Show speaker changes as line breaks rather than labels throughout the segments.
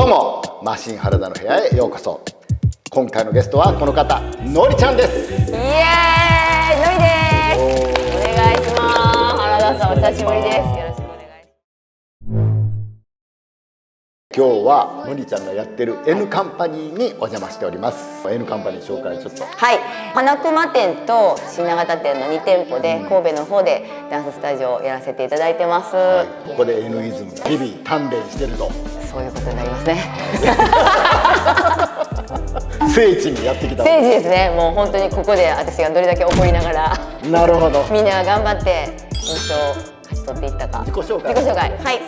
どうもマシン原田の部屋へようこそ。今回のゲストはこの方、のりちゃんです。
イエーイ、のりです。お願いします。原田さんお久しぶりです。よろしくお願いします。
今日はのりちゃんがやってる N カンパニーにお邪魔しております。 N カンパニー紹介ちょっと。
はい、花熊店と新長田店の2店舗で神戸の方でダンススタジオをやらせていただいてます、
はい、ここで N イズムが日々鍛錬してると。
そういうことになりますね
聖地にやってきた。
聖地ですね。もう本当にここで私がどれだけ怒りながら
なるほど
みんな頑張って優勝を勝ち取っていったか。
自己紹介
はい、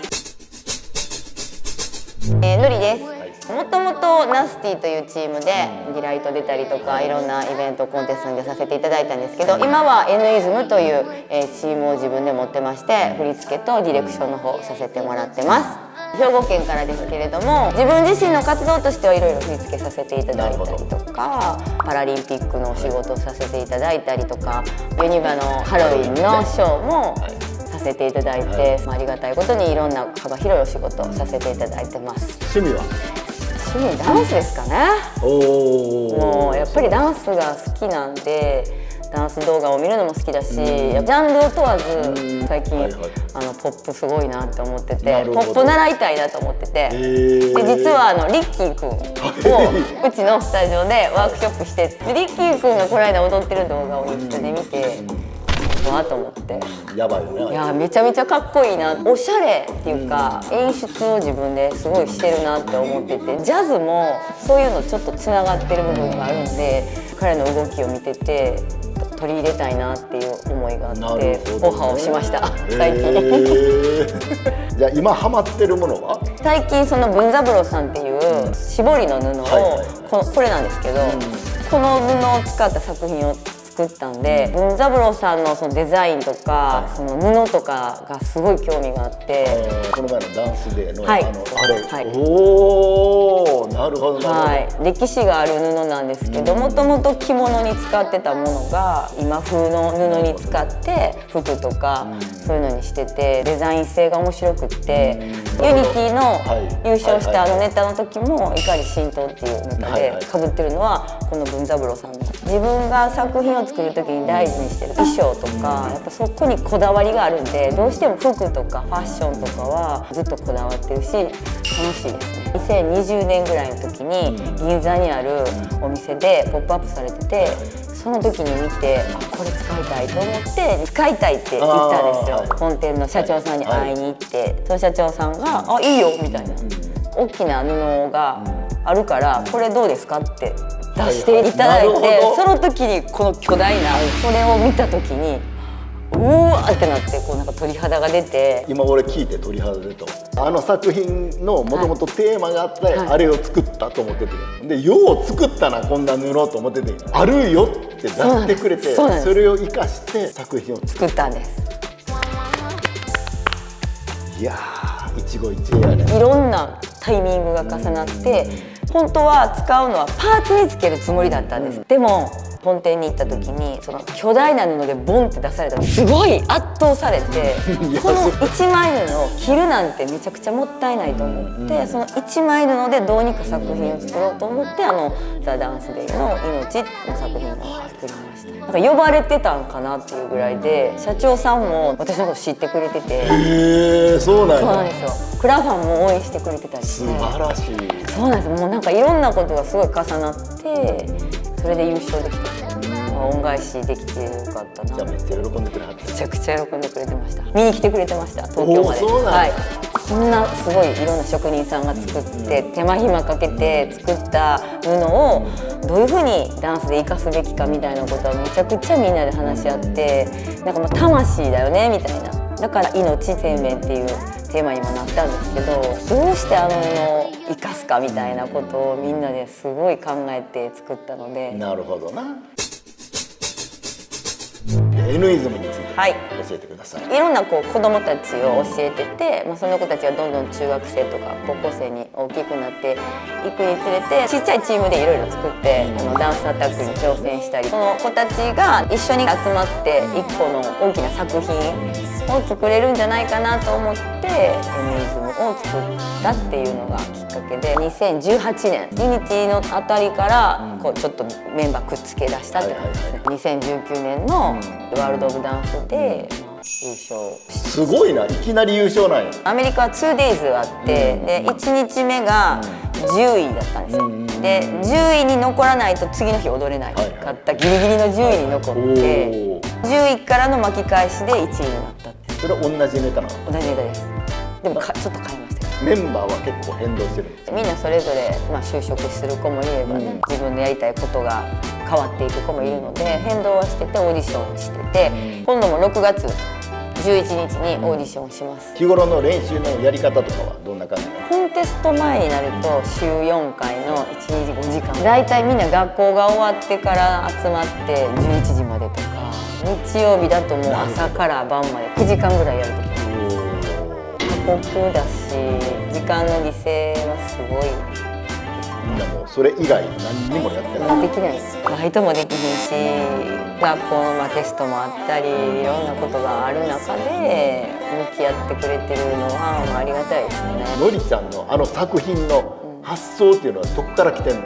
のりです。もともとナスティというチームでギライト出たりとかいろんなイベントコンテストに出させていただいたんですけど、今は N イズムというチームを自分で持ってまして、振り付けとディレクションの方させてもらってます。兵庫県からですけれども、自分自身の活動としてはいろいろ振り付けさせていただいたりとか、パラリンピックのお仕事をさせていただいたりとか、ユニバのハロウィンのショーもさせていただいて、ありがたいことにいろんな幅広いお仕事をさせていただいてます。
趣味は？
趣味ダンスですかね。もうやっぱりダンスが好きなんで、ダンス動画を見るのも好きだし、ジャンルを問わず最近ポップすごいなって思ってて、ポップ習いたいなと思ってて、で実はリッキーくんをうちのスタジオでワークショップして、リッキーくんがこの間踊ってる動画をインスタで見て、わーと思って、
やばいよね。
いやめちゃめちゃかっこいいな、おしゃれっていうか演出を自分ですごいしてるなって思ってて、ジャズもそういうのちょっとつながってる部分があるんで、彼の動きを見てて取り入れたいなっていう思いがあって、オファーをしました最近
じゃあ今ハマってるものは？
最近その文三郎さんっていう絞りの布を、これなんですけど、この布を使った作品を作ったんで、文三郎さんのそのデザインとか、その布とかがすごい興味があって、
この前のダンスデーの、
はい、
あれ、おお、なるほどなるほど。
はい、歴史がある布なんですけど、もともと着物に使ってたものが今風の布に使って服とかそういうのにしてて、デザイン性が面白くって、ユニティの優勝したネタの時も「怒り浸透」っていうネタでかぶってるのはこの文三郎さんの。自分が作品を作る時に大事にしてる衣装とか、やっぱそこにこだわりがあるんで、どうしても服とかファッションとかはずっとこだわってるし、楽しいですね。2020年ぐらいの時に銀座にあるお店でポップアップされてて、その時に見て、これ使いたいと思って使いたいって言ったんですよ。本店の社長さんに会いに行って、その社長さんが「あ、いいよ」みたいな、大きな布があるからこれどうですかって出していただいて、その時にこの巨大なそれを見た時にうわーってなって、こうなんか鳥肌が出て。
今俺聞いて鳥肌出た。あの作品のもともとテーマがあって、あれを作ったと思ってて、でよう作ったなこんな布と思ってて、あるよって出してくれて、それを生かして作品を
作ったんです。
いやー、一期一会やね。
いろんなタイミングが重なって、本当は使うのはパーツにつけるつもりだったんです、でも本店に行った時にその巨大な布でボンって出されたらすごい圧倒されてこの1枚布を着るなんてめちゃくちゃもったいないと思って、その1枚布でどうにか作品を作ろうと思って、ザ・ダンスデイの「命」の作品を作りました。なんか呼ばれてたんかなっていうぐらいで、社長さんも私のこと知ってくれてて。
そうなんや。
そうなんですよ。クラファンも応援してくれてたりして。
素晴らしい。
そうなんです。もうなんかいろんなことがすごい重なって、それで優勝できた。恩返しできてよかったな。
じゃあめっちゃ喜んでくれはった。
めちゃくちゃ喜んでくれてました。見に来てくれてました、東京まで。はい。こんなすごいいろんな職人さんが作って、手間暇かけて作った布をどういうふうにダンスで生かすべきかみたいなことはめちゃくちゃみんなで話し合って、なんかもう魂だよねみたいな。だから命生命っていうテーマにもなったんですけど、どうしてあの布を生かすかみたいなことをみんなですごい考えて作ったので。
なるほどな。N イズムについて教えてください。
いろんな子供たちを教えてて、その子たちがどんどん中学生とか高校生に大きくなっていくにつれて、ちっちゃいチームでいろいろ作ってダンスアタックに挑戦したり、その子たちが一緒に集まって一個の大きな作品を作れるんじゃないかなと思ってエミイズムを作ったっていうのがきっかけで、2018年ユニティのあたりからこうちょっとメンバーくっつけ出したって感じですね。2019年のワールド・オブ・ダンスで優勝。
すごいな、いきなり優勝なんや。
アメリカは 2days あって、で1日目が10位だったんですよ。で10位に残らないと次の日踊れないかった、ギリギリの10位に残って10位からの巻き返しで1位になったって。
それは同じネタなの？
同じネタです。でもちょっと変えましたけど、
メンバーは結構変動してるんですよ。
みんなそれぞれ、就職する子もいればね、自分のやりたいことが変わっていく子もいるので変動はしてて、オーディションしてて、今度も6月11日にオーディションします。
日頃の練習のやり方とかはどんな感じなの？
コンテスト前になると週4回の1日5時間、だいたいみんな学校が終わってから集まって11時までとか、日曜日だともう朝から晩まで9時間ぐらいやるとき過酷だし、時間の犠牲はすごいです。
みんなもうそれ以外何にもやってない。
できないです。バイトもできひんし、学校のテストもあったり、いろんなことがある中で向き合ってくれてるのはありがたいですよね。
のりちゃんのあの作品の発想っていうのはどこから来てんの？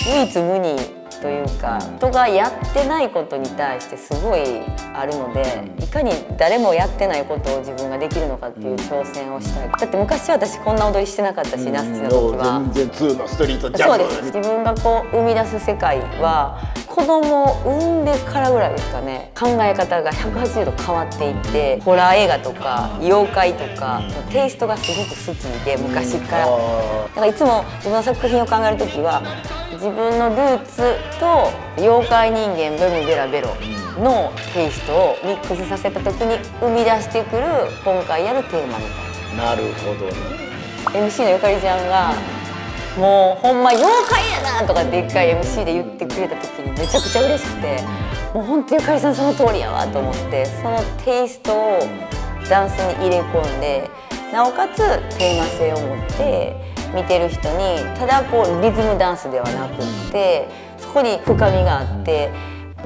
唯一無二というか、人がやってないことに対してすごいあるので、いかに誰もやってないことを自分ができるのかっていう挑戦をしたい。だって昔は私こんな踊りしてなかったし、ナスティの時は
全然2のストリートジャズ。
そうです。自分がこう生み出す世界は子供を産んでからぐらいですかね、考え方が180度変わっていって、ホラー映画とか妖怪とかテイストがすごく好きで、昔からだからいつも自分の作品を考える時は自分のルーツと妖怪人間ベムベラベロのテイストをミックスさせた時に生み出してくる今回やるテーマみたいな。
なるほどね。
MC のゆかりちゃんがもうほんま妖怪やなとかって一回 MC で言ってくれた時にめちゃくちゃ嬉しくて、もうほんとゆかりさんその通りやわと思って、そのテイストをダンスに入れ込んで、なおかつテーマ性を持って見てる人にただこうリズムダンスではなくって、そこに深みがあって、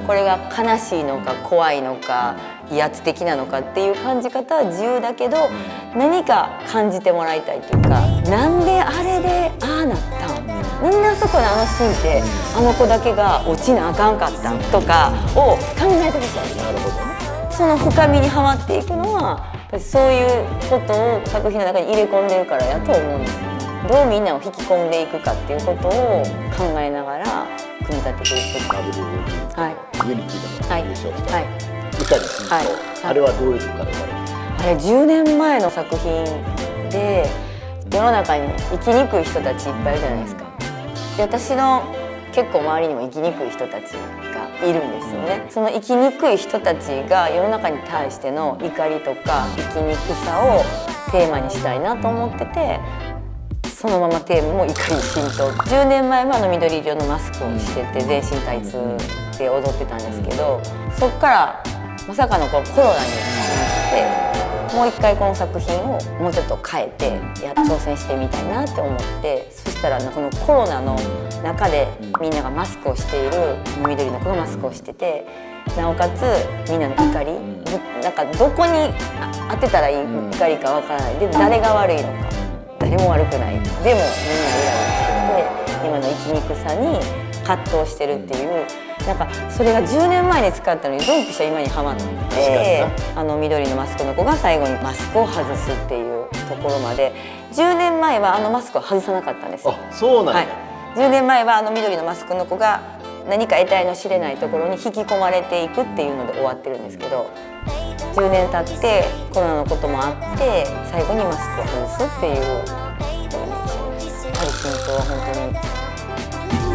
これが悲しいのか怖いのか威圧的なのかっていう感じ方は自由だけど、何か感じてもらいたいというか、なんであれでああなったん、なんであそこであのシーンってあの子だけが落ちなあかんかったんとかを考えてほしい。
なるほどね。
その深みにはまっていくのはそういうことを作品の中に入れ込んでるからやと思うんですよ。どうみんなを引き込んでいくかっていうことを考えながら組み立てていく。
はい、ユニティでも優勝した、
はい、
ゆかり新装、はい、あれはどういうとこから生まれた？
あれ10年前の作品で、世の中に生きにくい人たちいっぱいいるじゃないですか。で私の結構周りにも生きにくい人たちがいるんですよね。その生きにくい人たちが世の中に対しての怒りとか生きにくさをテーマにしたいなと思ってて、そのままテーマも怒り浸透。10年前は緑色のマスクをしてて全身タイツで踊ってたんですけど、そっからまさかのこうコロナになって、もう一回この作品をもうちょっと変えて挑戦してみたいなって思って、そしたらこのコロナの中でみんながマスクをしている、緑の子がマスクをしてて、なおかつみんなの怒り、なんかどこに当てたらいい怒りかわからないで、誰が悪いのか、誰も悪くない、でもみんなイライラしてて今の生きにくさに葛藤してるっていう、なんかそれが10年前に使ったのにドンピシャ今にはまって、あの緑のマスクの子が最後にマスクを外すっていうところまで。10年前はあのマスクを外さなかったんですよ。
あ、そうなんや、はい、
10年前はあの緑のマスクの子が何か得体の知れないところに引き込まれていくっていうので終わってるんですけど、10年経ってコロナのこともあって最後にマスクを外すっていうことにしました。やはり浸透は本当に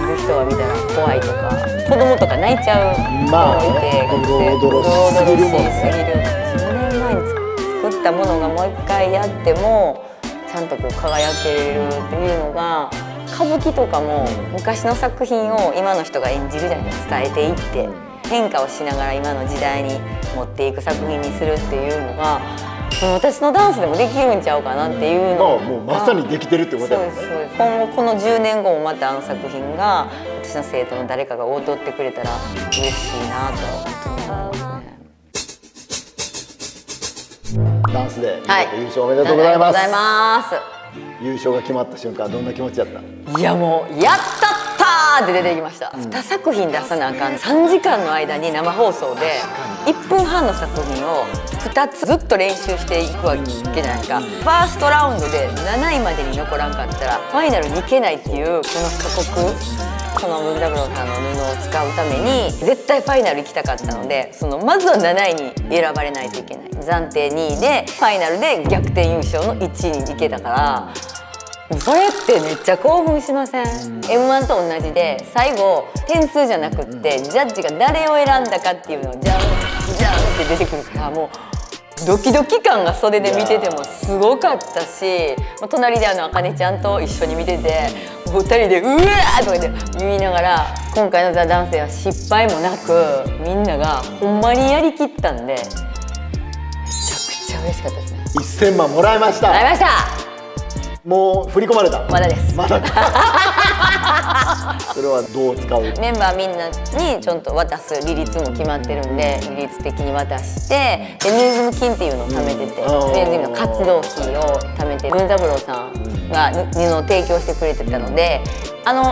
見る人が見たら怖いとか、子供とか泣いちゃう子もいて、
おどろしすぎるもん
ね。10年前に作ったものがもう一回やってもちゃんとこう輝けるっていうのが、歌舞伎とかも昔の作品を今の人が演じるじゃないですか、伝えていって変化をしながら今の時代に持っていく作品にするっていうのが、私のダンスでもできるんちゃうかなっていうのが、
もうまさにできてるってことだよね。
そうです。今後この10年後もまたあの作品が私の生徒の誰かが踊ってくれたら嬉しいなと本当に思いますね。
ダンスで
はい
優勝おめでとうございます。
ありがとうございます。
優勝が決まった瞬間どんな気持ちだった？
いやもうやったったーって出てきました、2作品出さなあかん3時間の間に生放送で1分半の作品を2つずっと練習していくわけじゃないですか。ファーストラウンドで7位までに残らんかったらファイナルに行けないっていうこの過酷、この文三郎さんの布を使うために絶対ファイナル行きたかったので、まずは7位に選ばれないといけない、暫定2位でファイナルで逆転優勝の1位に行けたから、それってめっちゃ興奮しません？ M1 と同じで最後点数じゃなくってジャッジが誰を選んだかっていうのをジャンジャンって出てくるから、もうドキドキ感が袖で見ててもすごかったし、隣であかねちゃんと一緒に見ててもう2人で「うわー!」とかで言いながら、今回の「ザ・ダンス」は失敗もなくみんながほんまにやりきったんでめちゃくちゃ嬉しかったですね。
1000万もらいました。
もらいました。
もう振り込まれた？
まだです。
まだそれはどう使う？
メンバーみんなにちょんと渡す利率も決まってるんで、利率的に渡してでミューズム金っていうのを貯めてて、ミューズムの活動費を貯めて文三郎さんが布を提供してくれてたので、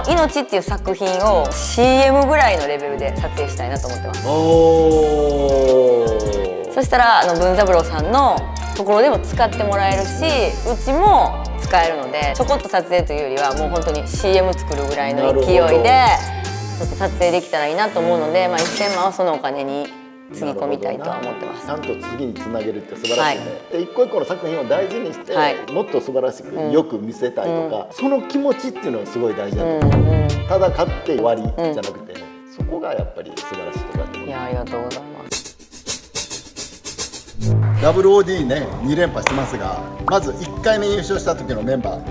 命っていう作品を CM ぐらいのレベルで撮影したいなと思ってます。そしたら文三郎さんのところでも使ってもらえるし、うちも使えるので、ちょこっと撮影というよりはもう本当に CM 作るぐらいの勢いでちょっと撮影できたらいいなと思うので、1000万はそのお金につぎ込みたいとは思ってます。
ちゃんと次につなげるって素晴らしいね、で一個一個の作品を大事にして、もっと素晴らしくよく見せたいとか、その気持ちっていうのはすごい大事だと思う、ただ勝って終わりじゃなくて、そこがやっぱり素晴らしいとかって思う。
いや、ありがとうございます。
WOD ね、2連覇してますが、まず1回目優勝した時のメンバー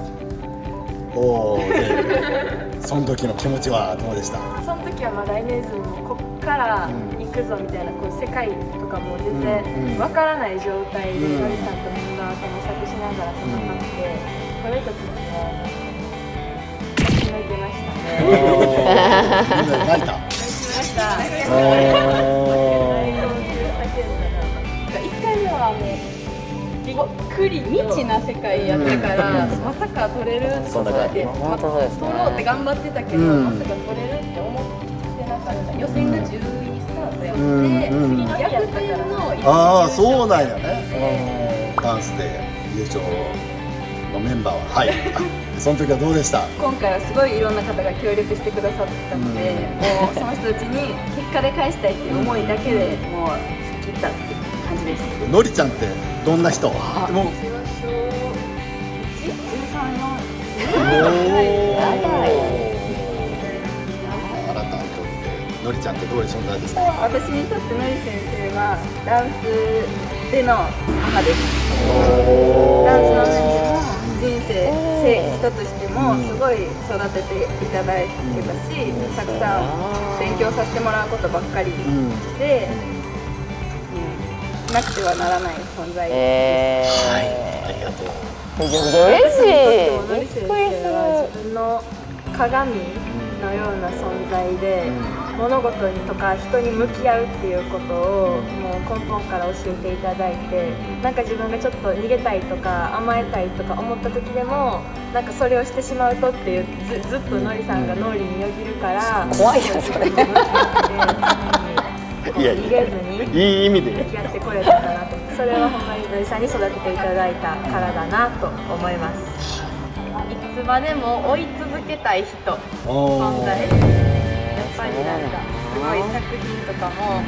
その時の気持ちはどうでした？
その時はまだイメージもこっから行くぞみたいな、こう世界とかも全然わからない状態でマリさんとメンバーと模索しながら戦って取れた時は泣きましたね。
みんなで泣いた？
泣きました。1回目はもうびっくり未知な世界やったから、まさか取れるって取ろうって頑張ってたけど、まさか取れるって思ってなかった。予選が10位スタートやって、次の日やったからの
ああ、そうなんやね。ダンスで優勝のメンバーは、はい。その時はどうでした？
今回はすごいいろんな方が協力してくださってたので、もうその人たちに結果で返したいっていう思いだけでもう突っ切ったっていう感じです。
のりちゃんってどんな人？もう
私は小1、13の
あなたにとってのりちゃんってどういう存在ですか？
私にとってのり先生はダンスでの母です。ダンスの面でも人生人としてもすごい育てていただいてたし、たくさん勉強させてもらうことばっかりで、なくてはならない存在です。
はい、ありがとう。
めちゃくちゃ嬉しい。
のり先生は自分の鏡のような存在で、物事にとか人に向き合うっていうことをもう根本から教えていただいて、なんか自分がちょっと逃げたいとか甘えたいとか思った時でも、なんかそれをしてしまうとっていうずっとのりさんが脳裏によぎるから、
怖いやんそれ。
いや
逃げずに
いい意味で
向き合ってこれたかなと。それはほんまにのりさんに育てていただいたからだなと思います。いつまでも追い続けたい人、存在。やっぱりなんかすごい作品とかも、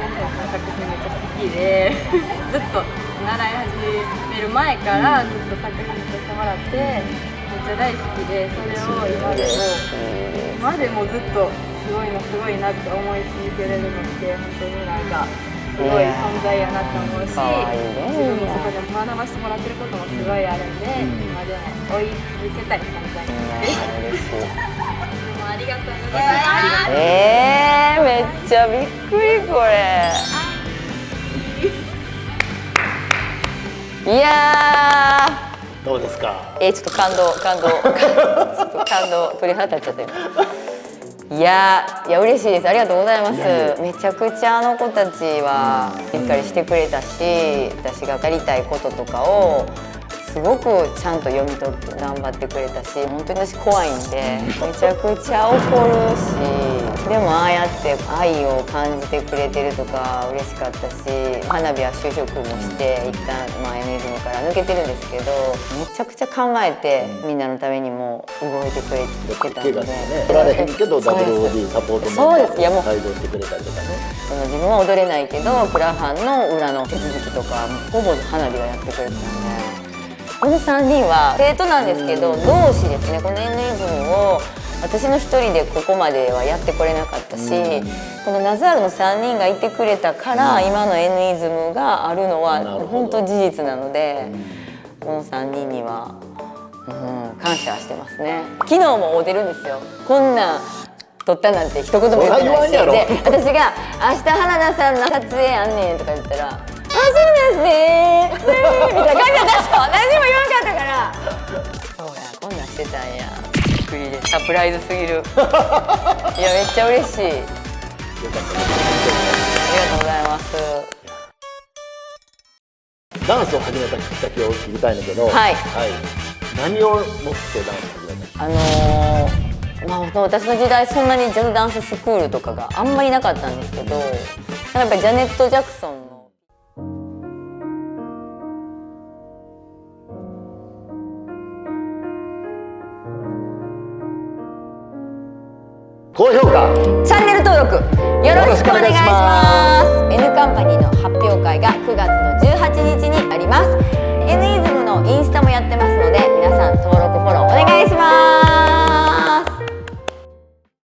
その作品めっちゃ好きでずっと習い始める前からずっと作品させてもらってめっちゃ大好きで、それを今でもずっとすごいなって思い続けれるのって本当になんかすごい存在やなと思うし、自分もそこで学ばせてもらってることもすごいあるんで、今でも追い続けたい存在です。ありがとうございます。
めっちゃびっくりこれ。いや
ー、どうですか？
ちょっと感動ちょっと感動鳥肌立っちゃった今。いや嬉しいです。ありがとうございます。
いやいや
めちゃくちゃあの子たちはしっかりしてくれたし、私がやりたいこととかをすごくちゃんと読み取って頑張ってくれたし、本当に私怖いんでめちゃくちゃ怒るし、でもああやって愛を感じてくれてるとか嬉しかったし、花火は就職もして一旦Nイズムから抜けてるんですけど、めちゃくちゃ考えてみんなのためにも動いてくれてたんで、
怪我してね取られへんけど WOD サポートメンバ
そうです。いやもう
ー帯同してくれたりとかね。
その自分は踊れないけどクラファンの裏の手続きとかほぼ花火がやってくれてたんで、この3人は生徒なんですけど同志ですね。この Nイズムを私の一人でここまではやってこれなかったし、このナザールの3人がいてくれたから今の Nイズムがあるのは本当事実なので、この3人には、感謝してますね。昨日も会うてるんですよ。こんなん撮ったなんて一言も言ってないし、で私が「明日花田さんの撮影あんねん」とか言ったら「あ、そうですね」みたいな感じで私何にも言わなかったから「そうや、こんなんしてたんや」びっくりでサプライズすぎる。いやめっちゃ嬉しい。ありがとうございます。
ダンスを始めたきっかけを聞きたいんだけど、
はい
何を持ってダンス始めた？
私の時代そんなにジャズダンススクールとかがあんまりなかったんですけど、やっぱりジャネット・ジャクソンの
高評価、
チャンネル登録よろしくお願いします。 N カンパニーの発表会が9月の18日にあります。 N イズムのインスタもやってますので皆さん登録